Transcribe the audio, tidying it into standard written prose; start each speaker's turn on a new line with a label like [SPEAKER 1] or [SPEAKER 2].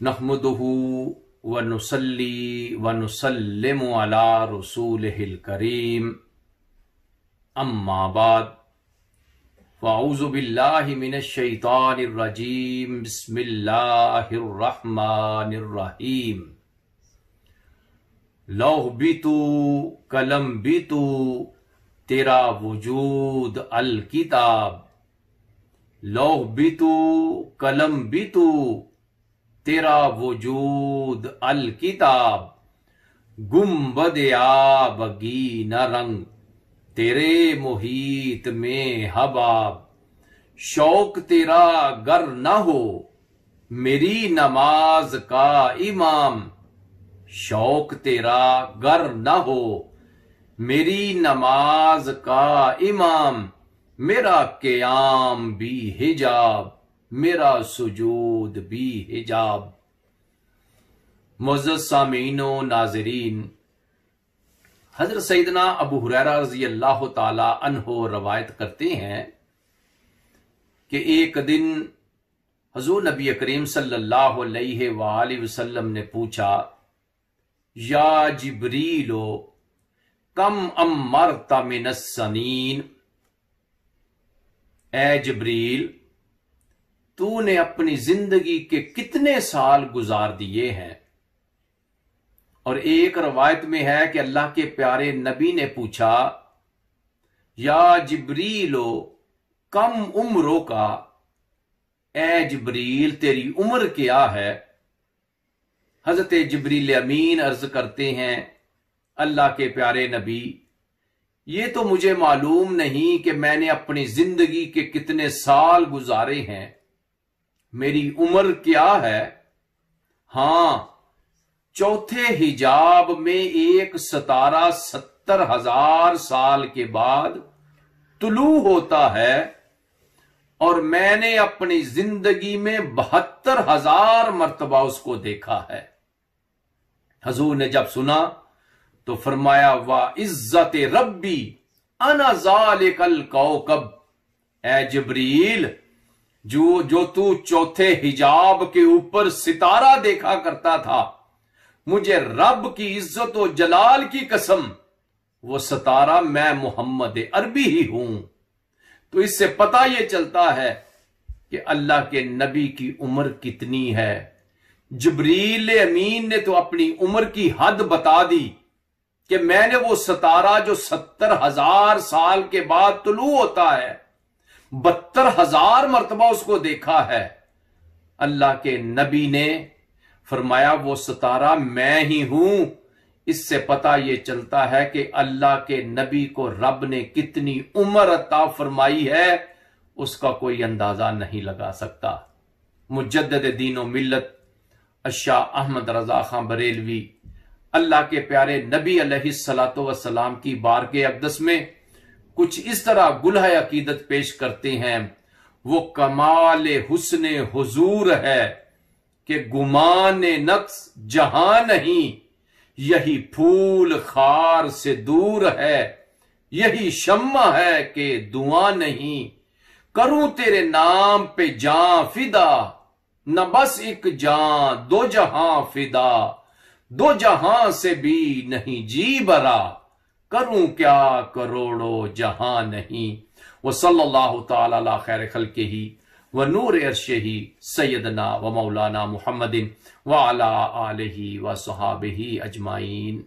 [SPEAKER 1] नहमदुहु व नुसल्ली व नुसल्लिमु अला रसूलिहिल करीम अम्मा बाद फ़अऊज़ु बिल्लाहि मिनश शैतानिर रजीम बिस्मिल्लाहिर रहमानिर रहीम लौह बितु कलम बितु तेरा वजूद अल किताब लौह बितु कलम बितु तेरा वजूद अल किताब गुम्बद आबगी न रंग तेरे मुहीत में हबाब शौक तेरा गर न हो मेरी नमाज का इमाम शौक तेरा गर न हो मेरी नमाज का इमाम मेरा क़याम भी हिजाब मेरा सुजूद भी हिजाब। मुअज़्ज़ज़ सामीनो नाज़रीन, हज़रत सैयदना अबू हुरैरा रज़ी अल्लाह ताला अन्हो रवायत करते हैं कि एक दिन हुज़ूर नबी करीम सल्लल्लाहु अलैहि वालैहि वसल्लम ने पूछा, या जिब्रीलो कम अम्मरता मिनस सनीन, ए जिब्रील तूने अपनी जिंदगी के कितने साल गुजार दिए हैं। और एक रवायत में है कि अल्लाह के प्यारे नबी ने पूछा, या जिब्रीलो कम उम्रों का, ए जिब्रील तेरी उम्र क्या है। हजरत जिब्रील अमीन अर्ज करते हैं, अल्लाह के प्यारे नबी ये तो मुझे मालूम नहीं कि मैंने अपनी जिंदगी के कितने साल गुजारे हैं, मेरी उम्र क्या है। हां, चौथे हिजाब में एक सितारा 70,000 साल के बाद तुलू होता है और मैंने अपनी जिंदगी में 72,000 मर्तबा उसको देखा है। हजूर ने जब सुना तो फरमाया, वा इज्जत रब्बी अना ज़ालिकल कौकब, ए जिब्रील जो तू चौथे हिजाब के ऊपर सितारा देखा करता था, मुझे रब की इज्जत और जलाल की कसम वो सितारा मैं मोहम्मद अरबी ही हूं। तो इससे पता यह चलता है कि अल्लाह के नबी की उम्र कितनी है। जिब्रील अमीन ने तो अपनी उम्र की हद बता दी कि मैंने वो सितारा जो 70,000 साल के बाद तुलू होता है 72,000 मर्तबा उसको देखा है। अल्लाह के नबी ने फरमाया वो सितारा मैं ही हूं। इससे पता यह चलता है कि अल्लाह के नबी को रब ने कितनी उम्र अता फरमाई है उसका कोई अंदाजा नहीं लगा सकता। मुजद्दिद दीन व मिल्लत शाह अहमद रजा खां बरेलवी अल्लाह के प्यारे नबी अलैहिस्सलातु वस्सलाम की बारगाह अक़दस में कुछ इस तरह गुलह अकीदत पेश करते हैं, वो कमाल हुस्ने हुजूर है कि गुमान नक्स जहां नहीं, यही फूल खार से दूर है, यही शम्मा है कि दुआ नहीं। करूं तेरे नाम पे जान फिदा, न बस एक जान दो जहां फिदा, दो जहां से भी नहीं जी बरा, करूं क्या करोड़ों जहां नहीं। वो सल्लल्लाहु ताला अला खैर खल्क़िही व नूर अर्शिही सैयदना व मौलाना मुहम्मदिन व अला आलिही व सहाबिही अजमाइन।